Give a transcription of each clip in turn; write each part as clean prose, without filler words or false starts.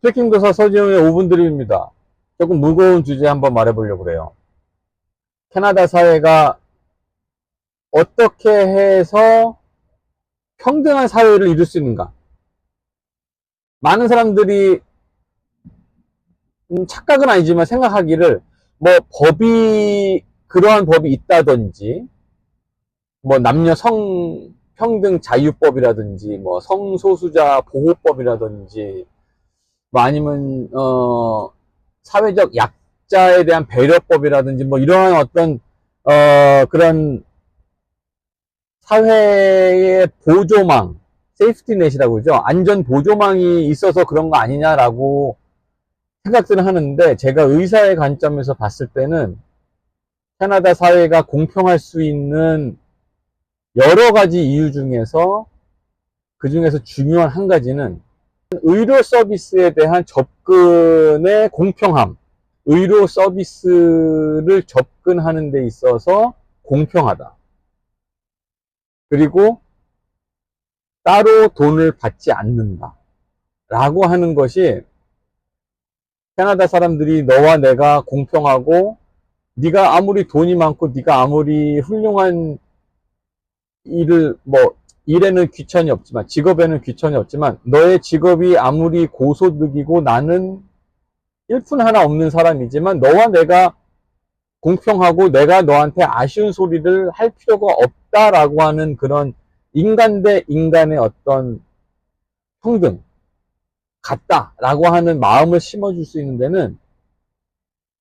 트래킹도사 서지훈의 5분 드립입니다. 조금 무거운 주제 한번 말해보려고 그래요. 캐나다 사회가 어떻게 해서 평등한 사회를 이룰 수 있는가? 많은 사람들이 착각은 아니지만 생각하기를 뭐 그러한 법이 있다든지 뭐 남녀 성평등 자유법이라든지 뭐 성소수자 보호법이라든지 뭐 아니면 사회적 약자에 대한 배려법이라든지 뭐 이러한 어떤 그런 사회의 보조망, 세이프티넷이라고 그러죠. 안전 보조망이 있어서 그런 거 아니냐라고 생각들은 하는데, 제가 의사의 관점에서 봤을 때는 캐나다 사회가 공평할 수 있는 여러 가지 이유 중에서 그 중에서 중요한 한 가지는 의료 서비스에 대한 접근의 공평함, 의료 서비스를 접근하는 데 있어서 공평하다. 그리고 따로 돈을 받지 않는다. 라고 하는 것이 캐나다 사람들이 너와 내가 공평하고 네가 아무리 돈이 많고 네가 아무리 훌륭한 일을 일에는 귀천이 없지만 직업에는 귀천이 없지만 너의 직업이 아무리 고소득이고 나는 일푼 하나 없는 사람이지만 너와 내가 공평하고 내가 너한테 아쉬운 소리를 할 필요가 없다라고 하는 그런 인간 대 인간의 어떤 평등 같다라고 하는 마음을 심어줄 수 있는 데는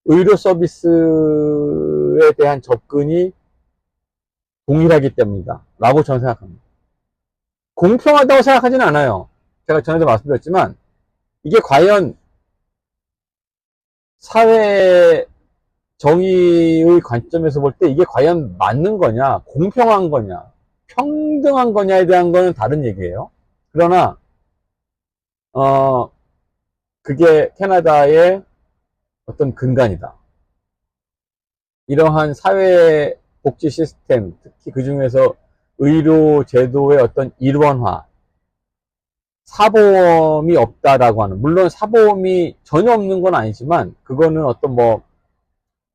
의료 서비스에 대한 접근이 동일하기 때문이다 라고 저는 생각합니다. 공평하다고 생각하지는 않아요. 제가 전에도 말씀드렸지만 이게 과연 사회 정의의 관점에서 볼 때 이게 과연 맞는 거냐, 공평한 거냐, 평등한 거냐에 대한 거는 다른 얘기예요. 그러나 그게 캐나다의 어떤 근간이다. 이러한 사회 복지 시스템, 특히 그 중에서 의료 제도의 어떤 일원화, 사보험이 없다라고 하는, 물론 사보험이 전혀 없는 건 아니지만 그거는 어떤 뭐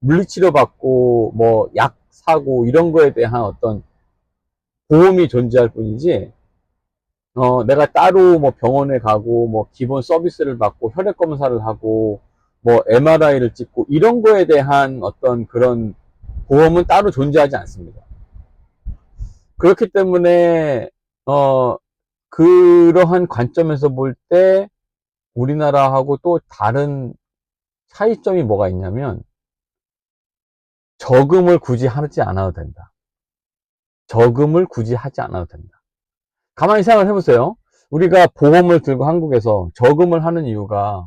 물리치료 받고 뭐 약 사고 이런 거에 대한 어떤 보험이 존재할 뿐이지, 내가 따로 뭐 병원에 가고 뭐 기본 서비스를 받고 혈액 검사를 하고 뭐 MRI를 찍고 이런 거에 대한 어떤 그런 보험은 따로 존재하지 않습니다. 그렇기 때문에 그러한 관점에서 볼 때 우리나라하고 또 다른 차이점이 뭐가 있냐면 저금을 굳이 하지 않아도 된다. 저금을 굳이 하지 않아도 된다. 가만히 생각을 해보세요. 우리가 보험을 들고 한국에서 저금을 하는 이유가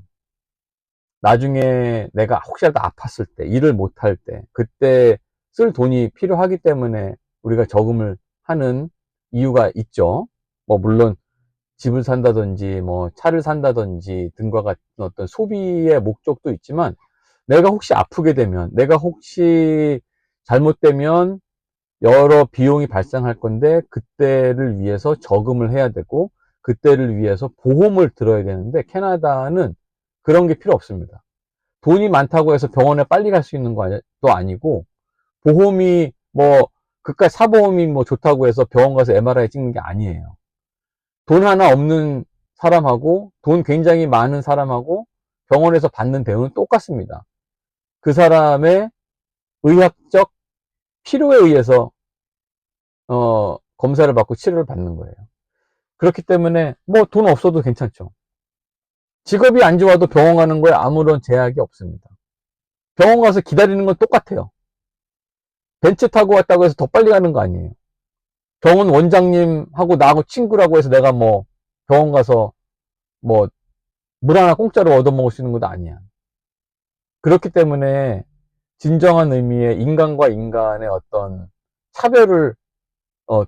나중에 내가 혹시라도 아팠을 때, 일을 못할 때, 그때 쓸 돈이 필요하기 때문에 우리가 저금을 하는 이유가 있죠. 뭐 물론 집을 산다든지 뭐 차를 산다든지 등과 같은 어떤 소비의 목적도 있지만, 내가 혹시 아프게 되면, 내가 혹시 잘못되면 여러 비용이 발생할 건데 그때를 위해서 저금을 해야 되고 그때를 위해서 보험을 들어야 되는데, 캐나다는 그런 게 필요 없습니다. 돈이 많다고 해서 병원에 빨리 갈 수 있는 것도 아니고, 보험이 뭐 그깟 사보험이 뭐 좋다고 해서 병원 가서 MRI 찍는 게 아니에요. 돈 하나 없는 사람하고 돈 굉장히 많은 사람하고 병원에서 받는 대우는 똑같습니다. 그 사람의 의학적 필요에 의해서 검사를 받고 치료를 받는 거예요. 그렇기 때문에 뭐 돈 없어도 괜찮죠. 직업이 안 좋아도 병원 가는 거에 아무런 제약이 없습니다. 병원 가서 기다리는 건 똑같아요. 벤츠 타고 왔다고 해서 더 빨리 가는 거 아니에요. 병원 원장님하고 나하고 친구라고 해서 내가 뭐 병원 가서 뭐 물 하나 공짜로 얻어먹을 수 있는 것도 아니야. 그렇기 때문에 진정한 의미의 인간과 인간의 어떤 차별을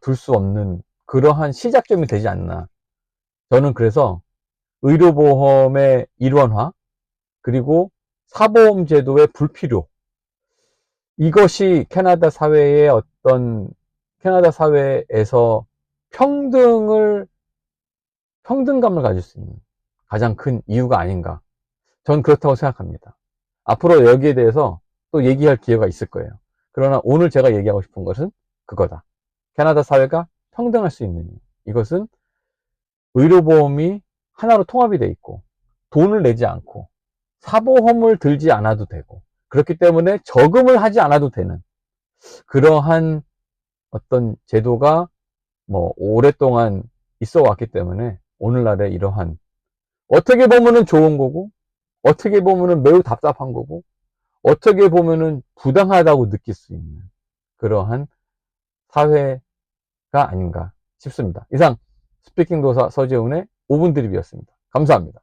둘 수 없는 그러한 시작점이 되지 않나. 저는 그래서 의료보험의 일원화, 그리고 사보험 제도의 불필요, 이것이 캐나다 사회에서 평등감을 가질 수 있는 가장 큰 이유가 아닌가. 전 그렇다고 생각합니다. 앞으로 여기에 대해서 또 얘기할 기회가 있을 거예요. 그러나 오늘 제가 얘기하고 싶은 것은 그거다. 캐나다 사회가 평등할 수 있는 이유. 이것은 의료보험이 하나로 통합이 돼 있고 돈을 내지 않고 사보험을 들지 않아도 되고 그렇기 때문에 저금을 하지 않아도 되는 그러한 어떤 제도가 뭐 오랫동안 있어 왔기 때문에 오늘날의 이러한 어떻게 보면은 좋은 거고 어떻게 보면은 매우 답답한 거고 어떻게 보면은 부당하다고 느낄 수 있는 그러한 사회가 아닌가 싶습니다. 이상 스피킹 도사 서재훈의 5분 드립이었습니다. 감사합니다.